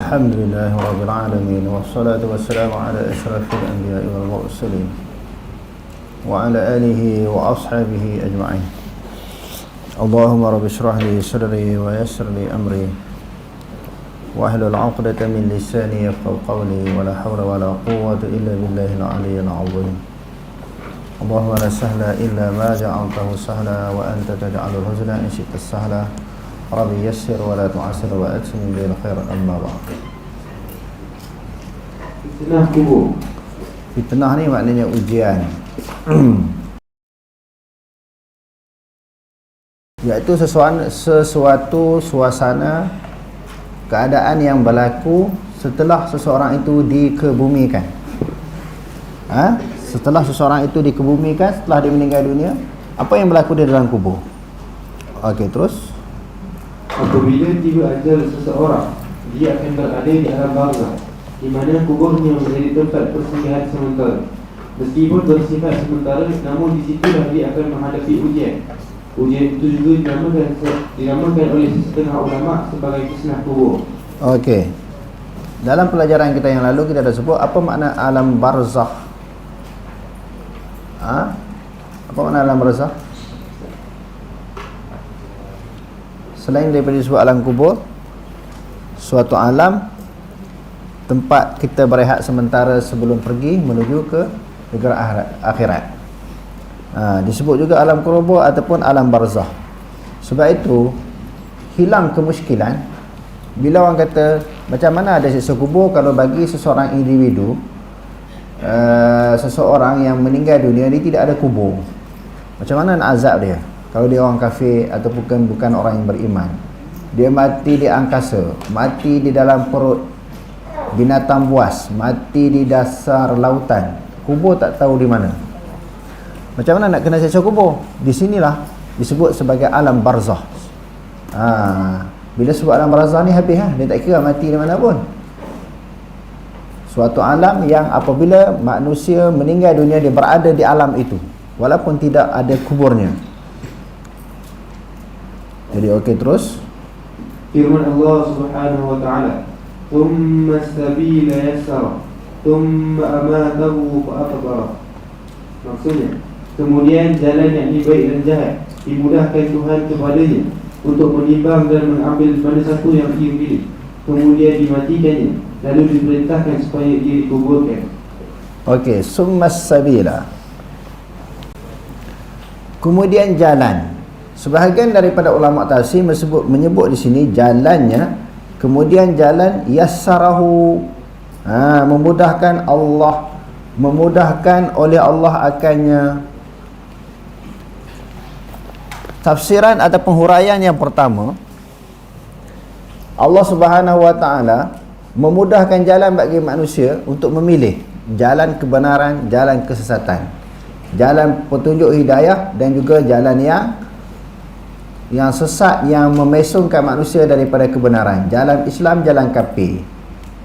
الحمد لله رب العالمين والصلاة والسلام على أشرف الأنبياء والمرسلين وعلى آله وأصحابه أجمعين. اللهم رب اشرح لي صدري ويسر لي أمري واحلل عقدة من لساني يفقهوا قولي ولا حول ولا قوة إلا بالله العلي العظيم. اللهم لا سهل إلا ما جعلته سهلا وأنت تجعل الحزن إن شئت السهلا. Rabbi yassir wa la tu'assir wa aksini bil khair, amma ba'd. Fitnah kubur. Fitnah ni maknanya ujian. Iaitu sesuatu suasana keadaan yang berlaku setelah seseorang itu dikebumikan. Setelah seseorang itu dikebumikan, setelah dia meninggal dunia, apa yang berlaku di dalam kubur? Okey, terus apabila tiba ajal seseorang, dia akan berada di alam barzakh, di mana kuburnya menjadi tempat persinggahan sementara. Meskipun bersifat sementara, namun di situlah dia akan menghadapi ujian. Ujian itu juga dinamakan oleh setengah ulama sebagai fitnah kubur. Okey. Dalam pelajaran kita yang lalu kita dah sebut apa makna alam barzakh. Apa makna alam barzakh? Selain daripada disebut alam kubur, suatu alam tempat kita berehat sementara sebelum pergi menuju ke negara akhirat. Disebut juga alam kubur ataupun alam barzakh. Sebab itu hilang kemusykilan bila orang kata macam mana ada siksa kubur kalau bagi seseorang individu, seseorang yang meninggal dunia ni tidak ada kubur. Macam mana nak azab dia? Kalau dia orang kafir ataupun bukan orang yang beriman, dia mati di angkasa, mati di dalam perut binatang buas, mati di dasar lautan, kubur tak tahu di mana. Macam mana nak kena siksa kubur? Di sinilah disebut sebagai alam barzakh. Bila sebut alam barzakh ni habis dia tak kira mati di mana pun. Suatu alam yang apabila manusia meninggal dunia, dia berada di alam itu walaupun tidak ada kuburnya. Jadi okey, terus firman Allah Subhanahu wa taala, "Tsumma as-sabila yassara, tsumma amatahu fa aqbara." Maksudnya, kemudian jalan yang baik dan jahat dimudahkan Tuhan kepadanya untuk menimbang dan mengambil mana satu yang ia pilih. Kemudian dimatikannya, lalu diperintahkan supaya ia dikuburkan. Okey, tsumma as-sabila. Kemudian jalan. Sebahagian daripada ulama tafsir menyebut di sini jalannya, kemudian jalan yassarahu, memudahkan Allah, memudahkan oleh Allah akannya. Tafsiran atau penghuraian yang pertama, Allah Subhanahu wa taala memudahkan jalan bagi manusia untuk memilih jalan kebenaran, jalan kesesatan, jalan petunjuk hidayah dan juga jalan yang sesat, yang memesongkan manusia daripada kebenaran, jalan Islam, jalan kafir.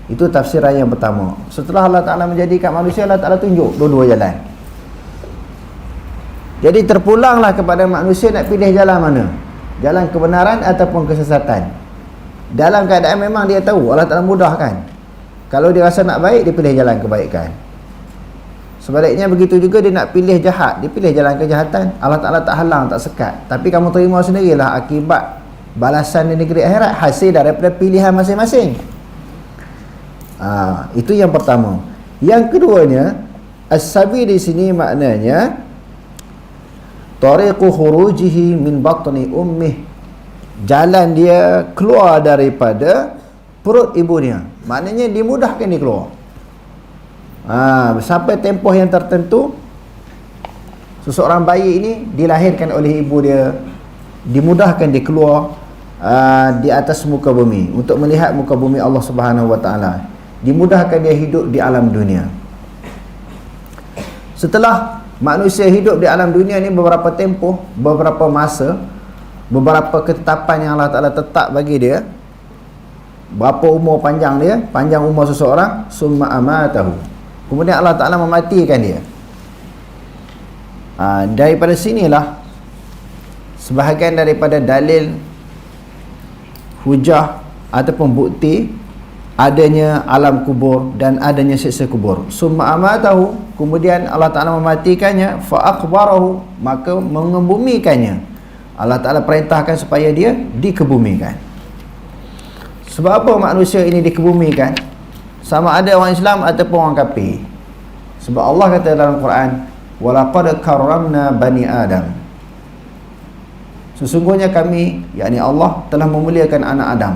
Itu tafsiran yang pertama. Setelah Allah Ta'ala menjadikan manusia, Allah Ta'ala tunjuk dua-dua jalan. Jadi terpulanglah kepada manusia nak pilih jalan mana, jalan kebenaran ataupun kesesatan. Dalam keadaan memang dia tahu, Allah Ta'ala mudahkan. Kalau dia rasa nak baik, dia pilih jalan kebaikan. Sebaliknya begitu juga dia nak pilih jahat, dia pilih jalan kejahatan. Allah Ta'ala tak halang, tak sekat. Tapi kamu terima sendirilah akibat balasan di negeri akhirat, hasil daripada pilihan masing-masing. Itu yang pertama. Yang keduanya, as-sabi di sini maknanya tariqu khurujihi min batni ummih. Jalan dia keluar daripada perut ibunya. Maknanya dimudahkan dia keluar. Sampai tempoh yang tertentu, seseorang bayi ini dilahirkan oleh ibu dia, dimudahkan dia keluar di atas muka bumi untuk melihat muka bumi Allah Subhanahu wa taala. Dimudahkan dia hidup di alam dunia. Setelah manusia hidup di alam dunia ni beberapa tempoh, beberapa masa, beberapa ketetapan yang Allah Taala tetap bagi dia, berapa umur panjang dia, panjang umur seseorang, summa amatahu. Kemudian Allah Ta'ala mematikan dia. Daripada sinilah sebahagian daripada dalil, hujah ataupun bukti adanya alam kubur dan adanya siksa kubur. Summa amatahu, kemudian Allah Ta'ala mematikannya, fa aqbarahu, maka mengebumikannya. Allah Ta'ala perintahkan supaya dia dikebumikan. Sebab apa manusia ini dikebumikan? Sama ada orang Islam ataupun orang kafir. Sebab Allah kata dalam Quran, walaqad karramna bani Adam, sesungguhnya kami, yakni Allah, telah memuliakan anak Adam.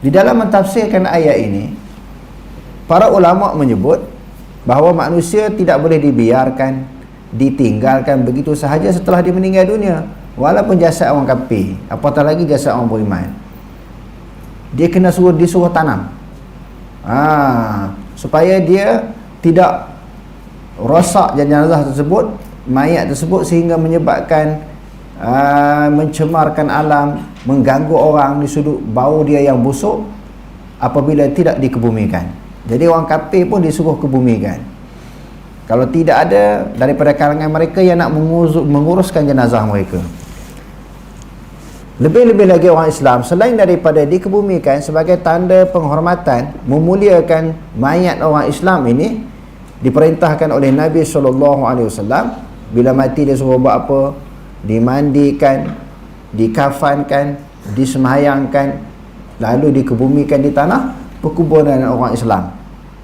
Di dalam mentafsirkan ayat ini, para ulama menyebut bahawa manusia tidak boleh dibiarkan, ditinggalkan begitu sahaja setelah dia meninggal dunia, walaupun jasad orang kafir, apatah lagi jasad orang beriman. Dia kena disuruh tanam, supaya dia tidak rosak jenazah tersebut, mayat tersebut, sehingga menyebabkan mencemarkan alam, mengganggu orang di sudut bau dia yang busuk apabila tidak dikebumikan. Jadi orang kafir pun disuruh kebumikan. Kalau tidak ada daripada kalangan mereka yang nak menguruskan jenazah mereka. Lebih-lebih lagi orang Islam, selain daripada dikebumikan sebagai tanda penghormatan, memuliakan mayat orang Islam ini, diperintahkan oleh Nabi SAW, bila mati dia suruh buat apa? Dimandikan, dikafankan, disemayangkan, lalu dikebumikan di tanah perkuburan orang Islam.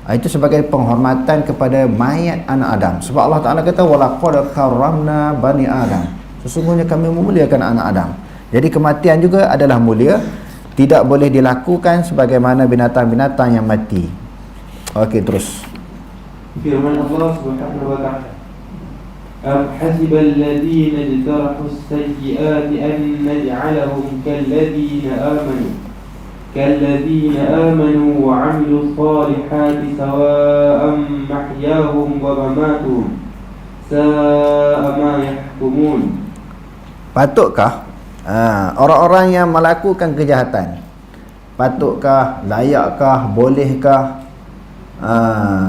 Itu sebagai penghormatan kepada mayat anak Adam. Sebab Allah Ta'ala kata, walaqad karramna bani Adam, sesungguhnya kami memuliakan anak Adam. Jadi kematian juga adalah mulia, tidak boleh dilakukan sebagaimana binatang-binatang yang mati. Okey, terus. Firman Allah Subhanahu wa ta'ala, am hasibal ladzina ijtarahu as-sayyi'ati an naj'alahum kalladzina amanu wa 'amilus salihati sawa'an mahyahum wa mamatuhum sa'a ma yahkumun. Patutkah orang-orang yang melakukan kejahatan, patutkah, layakkah, bolehkah,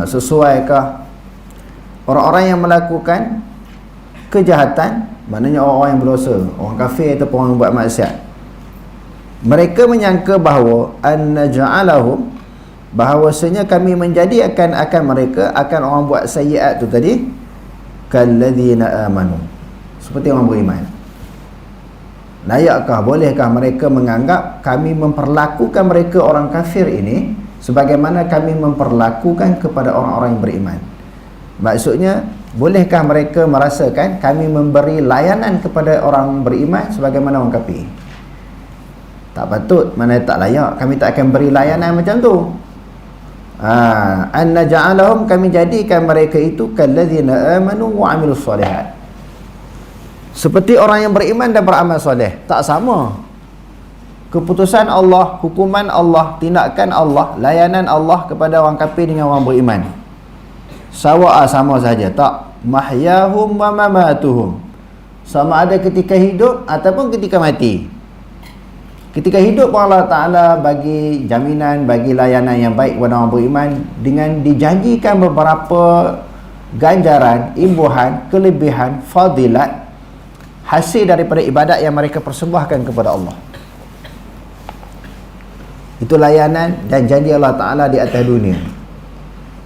sesuaikah orang-orang yang melakukan kejahatan, maknanya orang-orang yang berdosa, orang kafir ataupun orang yang buat maksiat, mereka menyangka bahawa an-naj'alahum, bahawasanya kami menjadikan akan mereka, akan orang buat sayyiat tu tadi, kalladzina amanu, seperti orang beriman. Layakkah, bolehkah mereka menganggap kami memperlakukan mereka orang kafir ini sebagaimana kami memperlakukan kepada orang-orang yang beriman? Maksudnya, bolehkah mereka merasakan kami memberi layanan kepada orang beriman sebagaimana orang kafir? Tak patut, mana tak layak, kami tak akan beri layanan macam tu. Anna ja'alahum, kami jadikan mereka itu kalladzina amanu wa 'amilus solihat, seperti orang yang beriman dan beramal soleh. Tak sama. Keputusan Allah, hukuman Allah, tindakan Allah, layanan Allah kepada orang kafir dengan orang beriman sama saja. Tak. Mahyahum wa mamatuhum, sama ada ketika hidup ataupun ketika mati. Ketika hidup pun Allah Ta'ala bagi jaminan, bagi layanan yang baik kepada orang beriman dengan dijanjikan beberapa ganjaran, imbuhan, kelebihan, fadilat, hasil daripada ibadat yang mereka persembahkan kepada Allah. Itu layanan dan janji Allah Ta'ala di atas dunia.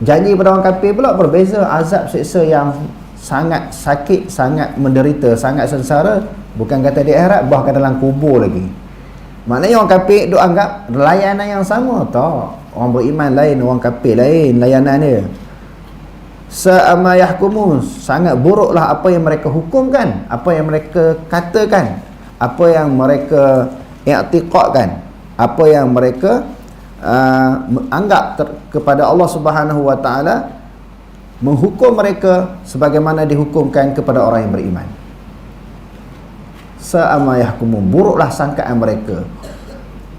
Janji pada orang kafir pula berbeza, azab siksa yang sangat sakit, sangat menderita, sangat sengsara. Bukan kata di akhirat, bahkan dalam kubur lagi. Maknanya orang kafir duk anggap layanan yang sama. Tak, orang beriman lain, orang kafir lain layanan dia. Sa'ama yahkumun, sangat buruklah apa yang mereka hukumkan, apa yang mereka katakan, apa yang mereka i'tiqadkan, apa yang mereka anggap kepada Allah Subhanahu wa ta'ala, menghukum mereka sebagaimana dihukumkan kepada orang yang beriman. Sa'ama yahkumun, buruklah sangkaan mereka,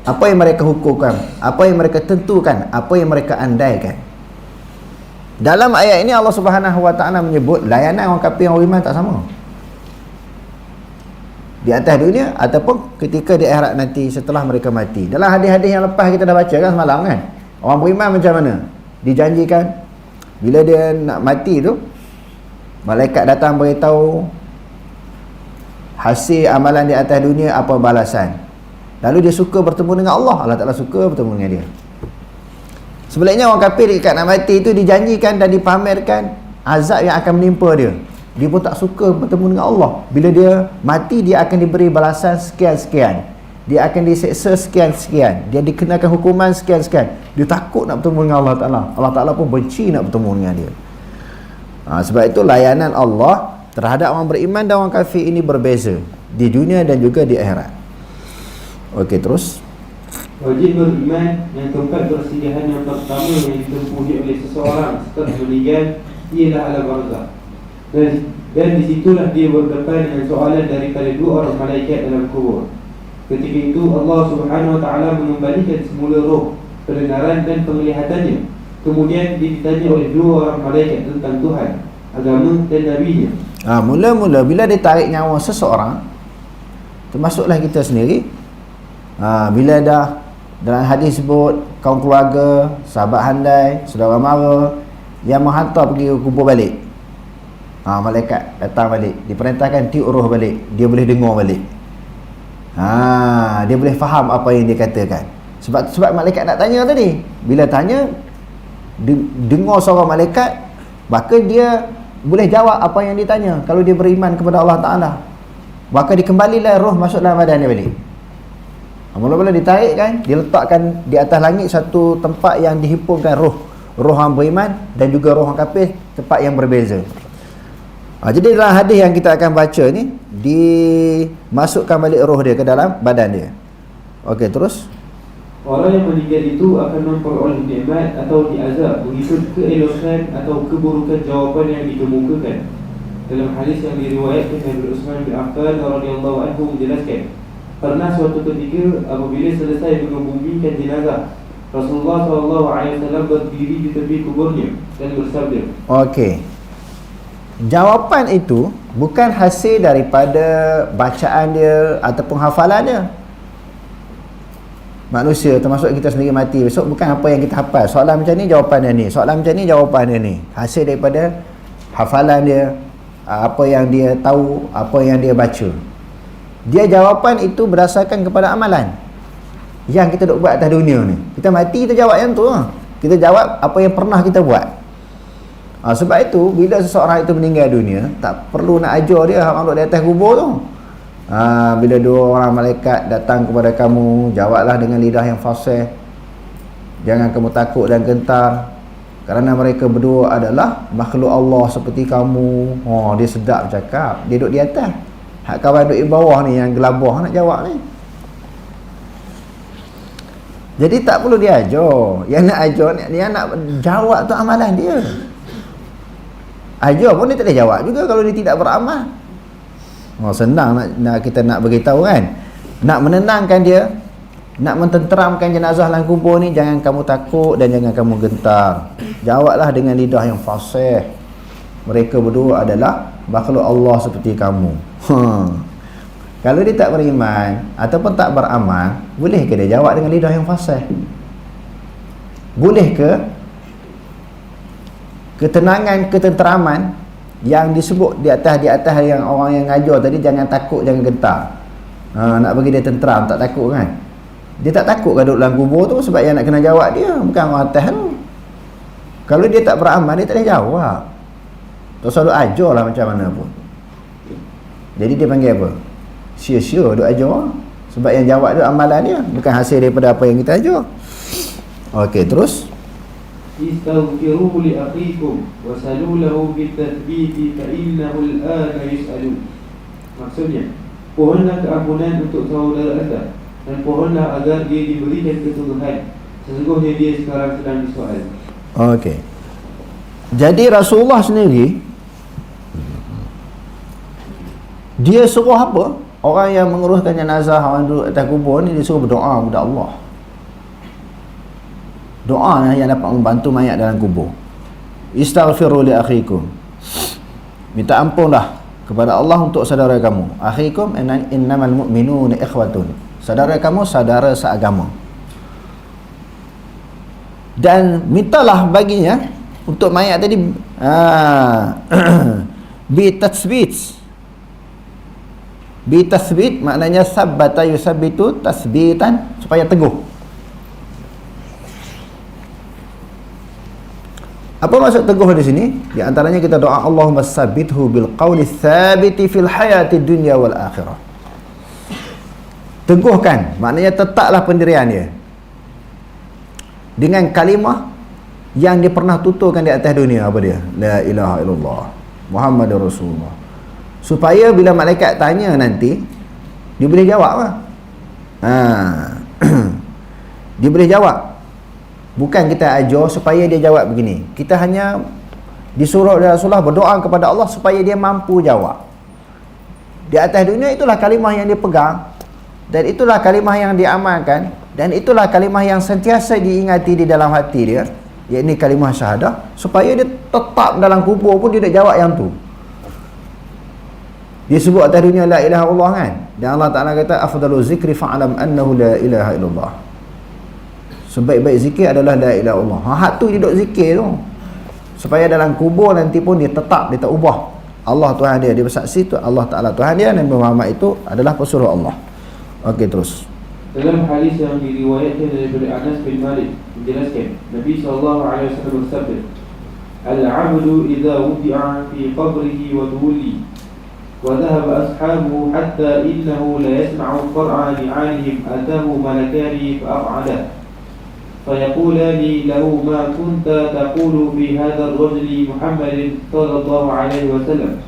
apa yang mereka hukumkan, apa yang mereka tentukan, apa yang mereka andaikan. Dalam ayat ini Allah Subhanahu wa ta'ala menyebut layanan orang kafir dan orang beriman tak sama. Di atas dunia ataupun ketika di akhirat nanti setelah mereka mati. Dalam hadis-hadis yang lepas kita dah baca kan semalam kan, orang beriman macam mana? Dijanjikan bila dia nak mati tu, malaikat datang beritahu hasil amalan di atas dunia, apa balasan. Lalu dia suka bertemu dengan Allah, Allah Ta'ala suka bertemu dengan dia. Sebaliknya orang kafir dekat nak mati itu dijanjikan dan dipamerkan azab yang akan menimpa dia. Dia pun tak suka bertemu dengan Allah. Bila dia mati, dia akan diberi balasan sekian-sekian, dia akan diseksa sekian-sekian, dia dikenakan hukuman sekian-sekian. Dia takut nak bertemu dengan Allah Ta'ala. Allah Ta'ala pun benci nak bertemu dengan dia. Sebab itu layanan Allah terhadap orang beriman dan orang kafir ini berbeza di dunia dan juga di akhirat. Okey, terus. Wajib beriman yang tempat persinggahan yang pertama yang ditempuhi oleh seseorang setelah meninggal ialah alam barzakh. Dan disitulah dia berdepan dengan soalan daripada dua orang malaikat dalam kubur. Ketika itu Allah Subhanahu Wa Taala mengembalikan semula roh, pendengaran dan penglihatannya. Kemudian dia ditanya oleh dua orang malaikat tentang Tuhan, agama dan Nabi-Nya. Mula-mula bila dia tarik nyawa seseorang, termasuklah kita sendiri, bila dah dalam hadis sebut kaum keluarga, sahabat handai, saudara mara yang menghantar pergi ke kubur balik, malaikat datang balik, diperintahkan tiup roh balik, dia boleh dengar balik. Dia boleh faham apa yang dia katakan. Sebab malaikat nak tanya tadi. Bila tanya, dengar suara malaikat, maka dia boleh jawab apa yang ditanya. Kalau dia beriman kepada Allah Ta'ala, maka dikembalilah roh masuk dalam badan dia balik. Mula-mula ditarik kan, diletakkan di atas langit satu tempat yang dihimpunkan roh orang beriman dan juga roh orang kafir, tempat yang berbeza. Jadi dalam hadis yang kita akan baca ni, dimasukkan balik roh dia ke dalam badan dia. Okey, terus. Orang yang meninggal itu akan memperoleh nikmat atau diazab mengikut keelokan atau keburukan jawapan yang dikemukakan. Dalam hadis yang diriwayatkan dari Utsman bin Affan radhiyallahu anhu menjelaskan, pernah suatu ketika apabila selesai mengebumikan jenazah, Rasulullah SAW berdiri di tepi kuburnya dan bersabda. Okey. Jawapan itu bukan hasil daripada bacaan dia ataupun hafalan dia. Manusia termasuk kita sendiri mati besok, bukan apa yang kita hafal. Soalan macam ni jawapan dia ni, soalan macam ni jawapan dia ni. Hasil daripada hafalan dia, apa yang dia tahu, apa yang dia baca. Dia jawapan itu berdasarkan kepada amalan yang kita duk buat atas dunia ni. Kita mati, kita jawab yang tu. Kita jawab apa yang pernah kita buat. Sebab itu bila seseorang itu meninggal dunia, tak perlu nak ajar dia hak duduk di atas kubur tu. Bila dua orang malaikat datang kepada kamu, jawablah dengan lidah yang fasih. Jangan kamu takut dan gentar, kerana mereka berdua adalah makhluk Allah seperti kamu. Dia sedap cakap. Dia duduk di atas, hak kawan duduk di bawah ni yang gelabah nak jawab ni. Jadi tak perlu dia ajar. Yang nak ajar, yang nak jawab tu amalan dia. Ajar pun dia tak boleh jawab juga kalau dia tidak beramal. Senang nak kita nak beritahu kan. Nak menenangkan dia, nak mententeramkan jenazah dalam kubur ni, jangan kamu takut dan jangan kamu gentar. Jawablah dengan lidah yang fasih. Mereka berdua adalah makhluk Allah seperti kamu. Kalau dia tak beriman ataupun tak beramal, boleh ke dia jawab dengan lidah yang fasih? Boleh ke ketenangan, ketenteraman yang disebut di atas yang orang yang ngajar tadi, jangan takut, jangan gentar, nak bagi dia tenteram, tak takut kan? Dia tak takut kan duduk dalam kubur tu, sebab yang nak kena jawab dia, bukan orang atas tu. Kalau dia tak beramal, dia tak boleh jawab. Tak selalu ajar lah macam mana pun. Jadi dia panggil apa? Sia-sia duk ajar. Sebab yang jawab tu amalan dia, bukan hasil daripada apa yang kita ajar. Okey, terus. Istaghfiru li akhikum wa salu lahu bitathbiti fa innahu al-ana yus'alu. Maksudnya, pohonlah keampunan untuk saudara anda dan pohonlah agar dia diberikan keturunan. Sesungguhnya dia sekarang sedang disoal. Okey. Jadi Rasulullah sendiri, dia suruh apa? Orang yang menguruskan jenazah, orang duduk atas kubur ni, dia suruh berdoa kepada Allah. Doa yang dapat membantu mayat dalam kubur. Istaghfiru li akhikum. Minta ampunlah kepada Allah untuk saudara kamu. Akhikum innamal mu'minuna ikhwatun. Saudara kamu saudara seagama. Dan mintalah baginya untuk mayat tadi bi tathbit maknanya sabbata yusabbitu tasbitan, supaya teguh. Apa maksud teguh di sini? Di antaranya kita doa Allahumma sabbithu bil qawli tsabiti fil hayati dunya wal akhirah. Teguhkan, maknanya tetaplah pendirian dia dengan kalimah yang dia pernah tuturkan di atas dunia. Apa dia? La ilaha illallah Muhammadur Rasulullah. Supaya bila malaikat tanya nanti, dia boleh jawab lah. Dia boleh jawab. Bukan kita ajar supaya dia jawab begini. Kita hanya disuruh oleh Rasulullah berdoa kepada Allah supaya dia mampu jawab. Di atas dunia itulah kalimah yang dia pegang, dan itulah kalimah yang diamalkan, dan itulah kalimah yang sentiasa diingati di dalam hati dia, iaitu kalimah syahadah, supaya dia tetap dalam kubur pun dia nak jawab yang tu. Dia sebut atas dunia la ilaha illallah kan, dan Allah Ta'ala kata afdalu zikri fa'alam annahu la ilaha illallah. Sebaik-baik zikir adalah la ilaha illallah. Hak tu dia duk zikir tu, supaya dalam kubur nanti pun dia tetap, dia tak ubah. Allah Tuhan dia, dia bersaksi tu Allah Ta'ala Tuhan dia, dan Muhammad itu adalah pesuruh Allah. Okey, terus. Dalam hadis yang diriwayatkan dari Anas bin Malik menjelaskan, Nabi SAW bersabda, Al-'abdu idza wudi'a fi qabrihi wa tuwli wa dhahaba ashabuhu hatta innahu la yasma'u qar'a li'anihim atahu malakani fa'aq'ada فيقولان له ما كنت تقول في هذا الرجل محمد صلى الله عليه وسلم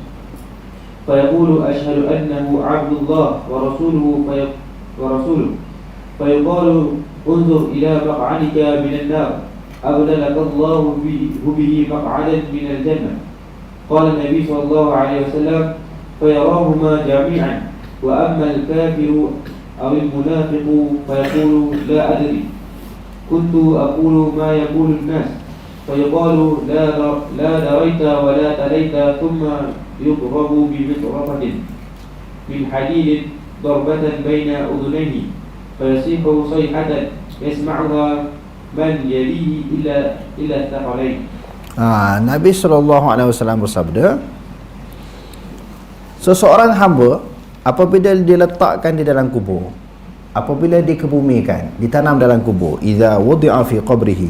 فيقول أشهد أنه عبد الله ورسوله فيقال انظر إلى مقعدك من النار أبدلك الله به مقعدا من الجنة. قال النبي صلى الله عليه وسلم فيراهما جميعا وأما الكافر أو المنافق فيقول لا أدري كنت أقول ما يقول الناس فيقال لا دريت ولا تليت ثم يضرب بمطرقة من حديد ضربة بين أذنيه فيصيح صيحة يسمعها من يليه إلا الثقلين. Nabi SAW bersabda, seseorang hamba apabila diletakkan di dalam kubur, apabila dikebumikan, ditanam dalam kubur, idza wudi'a fi qabrihi,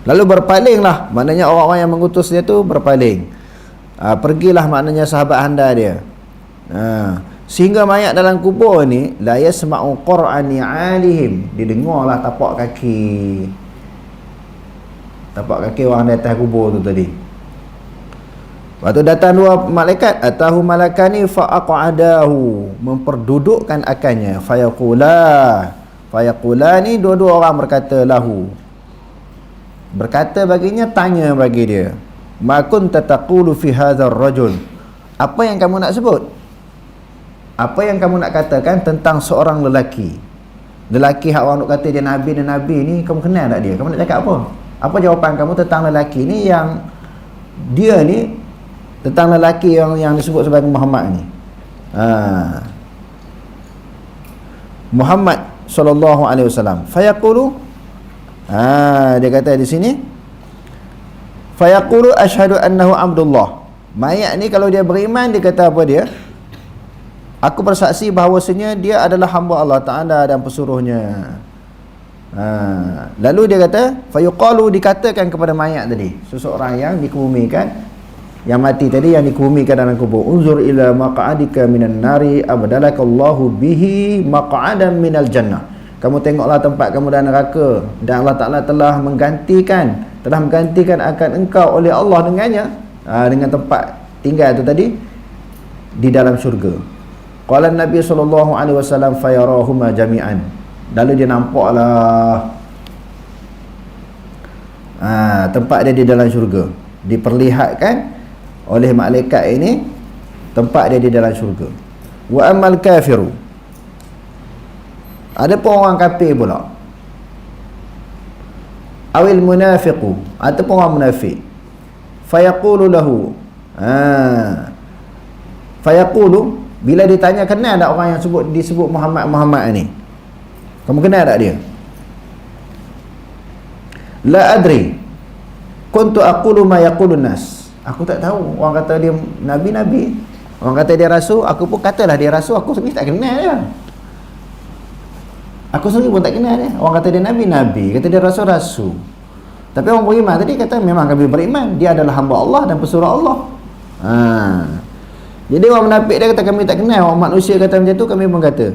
lalu berpalinglah, maknanya orang-orang yang mengutus dia tu berpaling, pergilah maknanya sahabat handa dia, sehingga mayat dalam kubur ni la yasma'u qur'ani 'alihim, didengarlah tapak kaki orang di atas kubur tu tadi. Waktu datang dua malaikat, atahu malakani fa'aq'adahu, memperdudukkan akannya, fayaqulani, dua-dua orang berkata lahu, berkata baginya, tanya bagi dia, ma kunta taqulu fi hadzal rajul, apa yang kamu nak sebut, apa yang kamu nak katakan tentang seorang lelaki hak orang nak kata dia nabi ni, kamu kenal tak dia, kamu nak cakap apa jawapan kamu tentang lelaki ni, yang dia ni, tentang lelaki yang disebut sebagai Muhammad ni, Muhammad sallallahu alaihi wasallam. Fayaqulu, dia kata di sini, fayaqulu asyhadu annahu abdullah. Mayat ni kalau dia beriman, dia kata apa dia? Aku bersaksi bahawasanya dia adalah hamba Allah Ta'ala dan pesuruhnya. Lalu dia kata, fayuqalu, dikatakan kepada mayat tadi, seseorang yang dikebumikan, yang mati tadi, yang dikebumikan dalam kubur, unzur ila maq'adika minan nari abdalakallahu bihi maq'adan minal jannah. Kamu tengoklah tempat kamu dalam neraka, dan Allah Ta'ala telah menggantikan akan engkau oleh Allah dengannya, dengan tempat tinggal itu tadi di dalam syurga. Qala Nabi sallallahu alaihi wasallam fayarahuma jami'an, lalu dia nampaklah tempat dia di dalam syurga, diperlihatkan oleh malaikat ini tempat dia di dalam syurga. Wa ammal kafiru, ada pun orang kafir pula, awil munafiqu, ataupun orang munafik, fayaqulu lahu, fayaqulu, bila ditanya kenal tak orang yang disebut Muhammad ni, kamu kenal tak dia? La adri kuntu aqulu ma yaqulun nas, aku tak tahu, orang kata dia nabi, orang kata dia rasul, aku pun katalah dia rasul, aku sendiri tak kenal dia, aku sendiri pun tak kenal dia. Orang kata dia nabi, kata dia rasul. Tapi orang beriman tadi kata memang kami beriman, dia adalah hamba Allah dan pesuruh Allah. Jadi orang munafik dia kata kami tak kenal. Orang manusia kata macam tu, kami pun kata.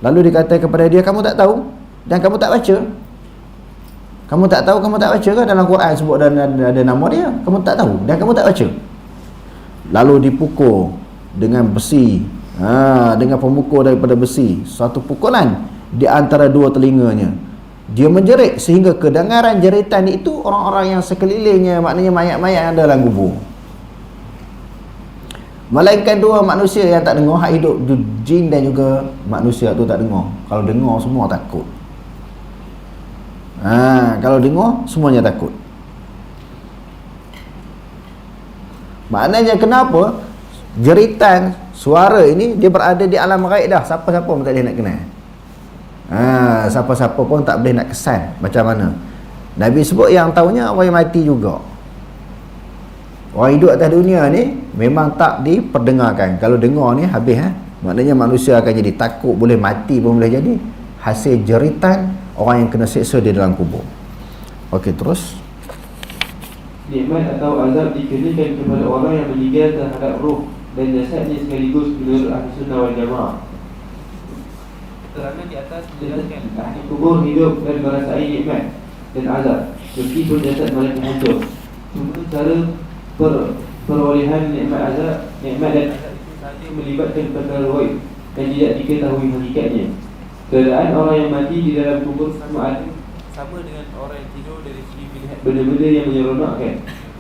Lalu dia kata kepada dia, kamu tak tahu dan kamu tak baca. Kamu tak tahu, kamu tak baca ke dalam Quran sebut ada nama dia? Kamu tak tahu dan kamu tak baca. Lalu dipukul dengan besi, dengan pemukul daripada besi, satu pukulan di antara dua telinganya. Dia menjerit sehingga kedengaran jeritan itu orang-orang yang sekelilingnya, maknanya mayat-mayat yang ada dalam kubur. Melainkan dua manusia yang tak dengar, hak hidup, jin dan juga manusia tu tak dengar. Kalau dengar semua takut. Kalau dengar semuanya takut. Maknanya kenapa jeritan suara ini dia berada di alam ghaib dah, siapa-siapa pun tak boleh nak kenal. Siapa-siapa pun tak boleh nak kesan macam mana. Nabi sebut yang tahunya orang yang mati juga. Orang hidup atas dunia ni memang tak diperdengarkan. Kalau dengar ni habis maknanya manusia akan jadi takut, boleh mati pun boleh jadi. Hasil jeritan orang yang kena seksa di dalam kubur. Okey, terus. Nikmat atau azab dikenakan kepada orang yang meninggal terhadap roh dan jasadnya sekaligus menurut Ahli Sunnah wal Jamaah. Kerana di atas menjelaskan ahli kubur hidup dan merasai nikmat dan azab meskipun jasad mereka hancur. Cuma cara perolehan nikmat dan azab itu sahaja melibatkan perkara ghaib dan tidak diketahui hakikatnya. Keadaan orang yang mati di dalam kubur sama dengan orang yang tidur dari segi melihat benda-benda yang menyeronokkan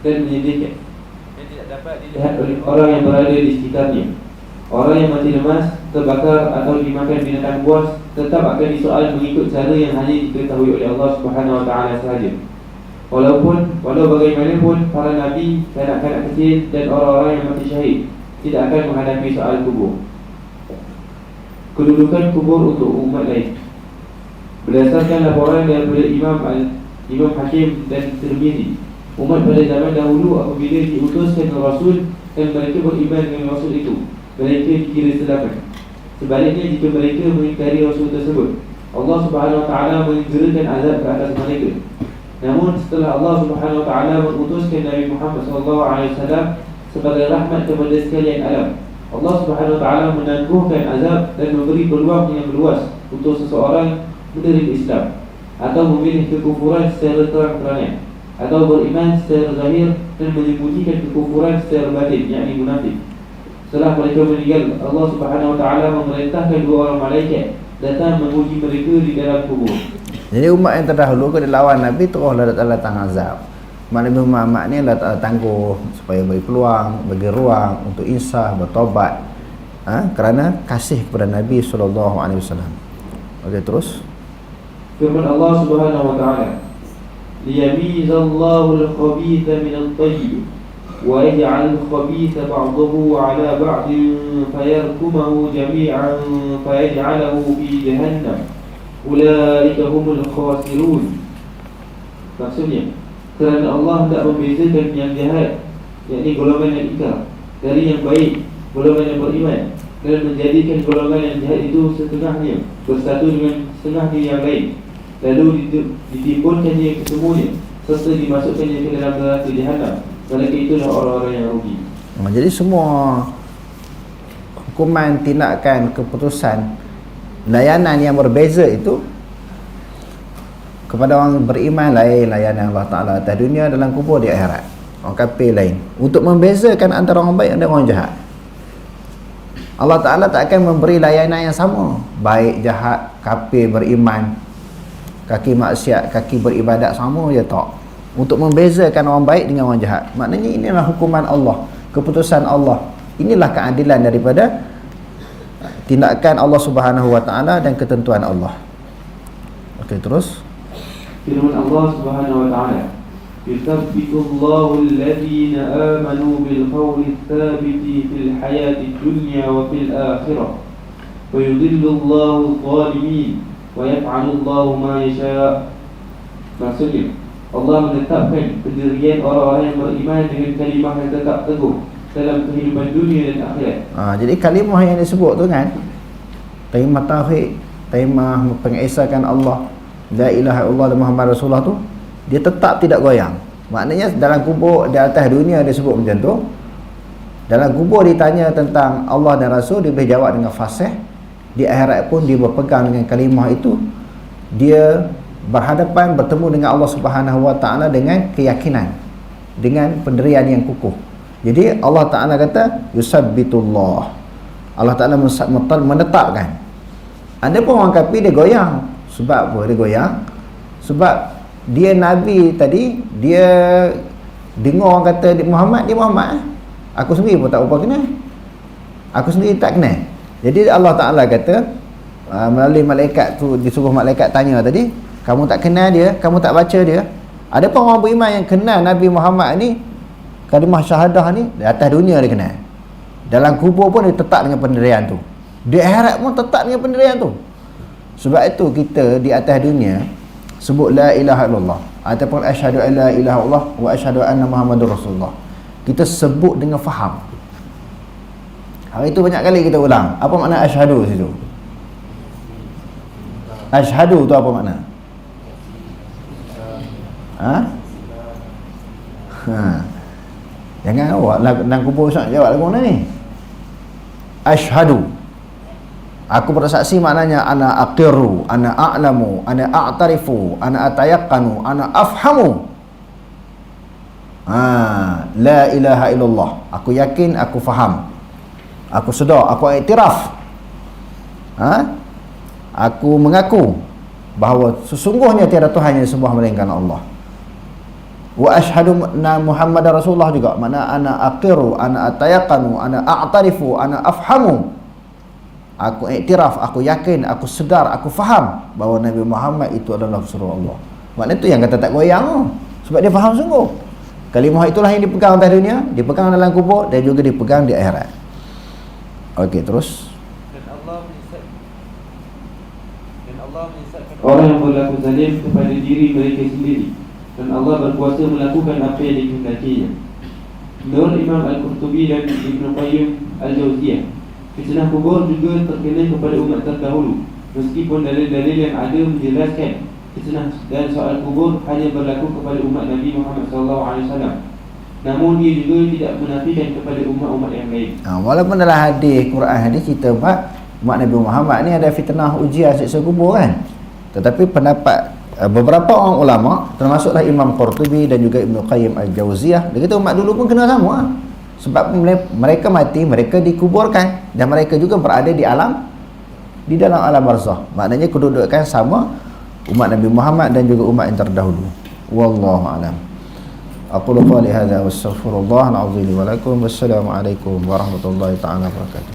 dan menyedihkan yang tidak dapat dilihat oleh orang yang berada di sekitarnya. Orang yang mati lemas, terbakar atau dimakan binatang buas tetap akan disoal mengikut cara yang hanya diketahui oleh Allah Subhanahu Wa Taala sahaja. Walau bagaimanapun para nabi, kanak-kanak kecil dan orang-orang yang mati syahid tidak akan menghadapi soal kubur. Kedudukan kubur untuk umat lain. Berdasarkan laporan daripada Imam Hakim dan Tirmizi, umat pada zaman dahulu apabila diutuskan Rasul dan mereka beriman dengan Rasul itu, mereka dikira sedapkan. Sebaliknya jika mereka mengingkari Rasul tersebut, Allah Subhanahu Wa Taala menggerakan azab ke atas mereka. Namun setelah Allah Subhanahu Wa Taala mengutuskan Nabi Muhammad SAW sebagai rahmat kepada sekalian alam, Allah Subhanahu Wa Taala menangguhkan azab dan memberi peluang yang luas untuk seseorang menerima Islam atau memilih kekufuran secara terang-terangan, atau beriman secara zahir dan menyembunyikan kekufuran secara batin, yakni munafik. Setelah mereka meninggal, Allah Subhanahu Wa Taala memerintahkan dua orang malaikat datang menguji mereka di dalam kubur. Jadi umat yang terdahulu kalau lawan Nabi terus Allah Taala datang azab. Maknanya Muhammad ni Allah Taala tangguh supaya bagi peluang, bagi ruang untuk insaf, bertobat, kerana kasih kepada Nabi SAW. Okey, terus. Firman Allah Subhanahu Wa Taala, liyamizallahu al-khabitha min at-tayyib wa yaj'al al-khabitha ba'dahu 'ala ba'din fayarkumuhu jami'an fayaj'aluhu fi jahannam ulaika humul khasirun. Maksudnya, kerana Allah hendak membezakan yang jahat, yakni golongan yang ingkar, dari yang baik, golongan yang beriman, dan menjadikan golongan yang jahat itu setengahnya bersatu dengan setengahnya yang lain, lalu ditimbunkannya kesemuanya serta dimasukkannya ke dalam neraka Jahannam. Mereka itulah orang-orang yang rugi. Jadi semua hukuman, tindakan, keputusan, layanan yang berbeza itu kepada orang beriman lain layanan Allah Ta'ala atas dunia, dalam kubur, di akhirat. Orang kafir lain. Untuk membezakan antara orang baik dan orang jahat, Allah Ta'ala tak akan memberi layanan yang sama. Baik, jahat, kafir, beriman, kaki maksiat, kaki beribadat, sama je tak. Untuk membezakan orang baik dengan orang jahat. Maknanya inilah hukuman Allah, keputusan Allah. Inilah keadilan daripada tindakan Allah Subhanahu Wa Ta'ala dan ketentuan Allah. Okey, terus. Firman Allah Subhanahu Wa Ta'ala, yuthabbitullahu alladhina amanu bil qawli tsabiti fil hayati dunya wa fil akhirah wa yudhillullahu adh-dhalimin wa yaf'alullahu ma yasha'. Maksudnya, Allah menetapkan pendirian orang-orang yang beriman dengan kalimah yang tetap teguh dalam kehidupan dunia dan akhirat. Jadi kalimah yang disebut tu kan, kalimah tauhid, kalimah pengesakan Allah, la ilaha illallah dan Muhammad Rasulullah tu, dia tetap tidak goyang. Maknanya dalam kubur di atas dunia dia sebut macam tu, dalam kubur ditanya tentang Allah dan Rasul, dia boleh jawab dengan fasih. Di akhirat pun dia berpegang dengan kalimah itu, dia berhadapan bertemu dengan Allah Subhanahu Wa Taala dengan keyakinan, dengan pendirian yang kukuh. Jadi Allah Taala kata yusabbitullah, Allah Taala menetapkan. Ada pun orang kafir dia goyang. Sebab apa dia goyang? Sebab dia Nabi tadi, dia dengar orang kata Muhammad, dia Muhammad. Aku sendiri pun tak apa kenal, aku sendiri tak kenal. Jadi Allah Ta'ala kata melalui malaikat tu, disuruh malaikat tanya tadi, kamu tak kenal dia, kamu tak baca dia. Ada pun orang beriman yang kenal Nabi Muhammad ni, kalimah syahadah ni, di atas dunia dia kenal, dalam kubur pun dia tetap dengan pendirian tu, di akhirat pun tetap dengan pendirian tu. Sebab itu kita di atas dunia sebut la ilaha illallah ataupun asyhadu an la ilaha illallah wa asyhadu anna muhammadur rasulullah, kita sebut dengan faham. Hari itu banyak kali kita ulang. Apa makna asyhadu situ? Asyhadu tu apa makna? Jangan awak nak kubur sangat jawab lagu mana ni? Asyhadu, aku bersaksi, maknanya ana aqiru, ana a'lamu, ana a'tarifu, ana atayaqqanu, ana afhamu. La ilaha illallah, aku yakin, aku faham, aku sedar, aku iktiraf, aku mengaku bahawa sesungguhnya tiada Tuhan yang disembah melainkan Allah. Wa asyhadu anna Muhammadar Rasulullah juga, makna ana aqiru, ana atayaqqanu, ana a'tarifu, ana afhamu. Aku iktiraf, aku yakin, aku sedar, aku faham bahawa Nabi Muhammad itu adalah Rasulullah. Maknanya itu yang kata tak goyang, sebab dia faham sungguh. Kalimah itulah yang dipegang atas dunia, dipegang dalam kubur, dan juga dipegang di akhirat. Okey, terus. Dan Allah menyesatkan orang yang berlaku zalim kepada diri mereka sendiri, dan Allah berkuasa melakukan apa yang dikehendakinya. Menurut Imam Al-Qurtubi dan Ibn Qayyim Al-Jauziyah, fitnah kubur juga terkena kepada umat terdahulu, meskipun dalil-dalil yang ada menjelaskan fitnah dan soal kubur hanya berlaku kepada umat Nabi Muhammad SAW. Namun dia juga tidak menafikan kepada umat-umat yang lain. Walaupun dalam hadis Quran hadis cerita umat Nabi Muhammad ni ada fitnah ujian siksa kubur kan, tetapi pendapat beberapa orang ulama, termasuklah Imam Qurtubi dan juga Ibn Qayyim Al-Jauziyah, dia kata umat dulu pun kena sama. Sebab mereka mati, mereka dikuburkan, dan mereka juga berada di dalam alam barzakh. Maknanya kedudukan sama umat Nabi Muhammad dan juga umat yang terdahulu. Wallahu a'lam. Aqulu qali hadza wa astaghfirullah al-azim li wa lakum. Wassalamu alaikum warahmatullahi taala wabarakatuh.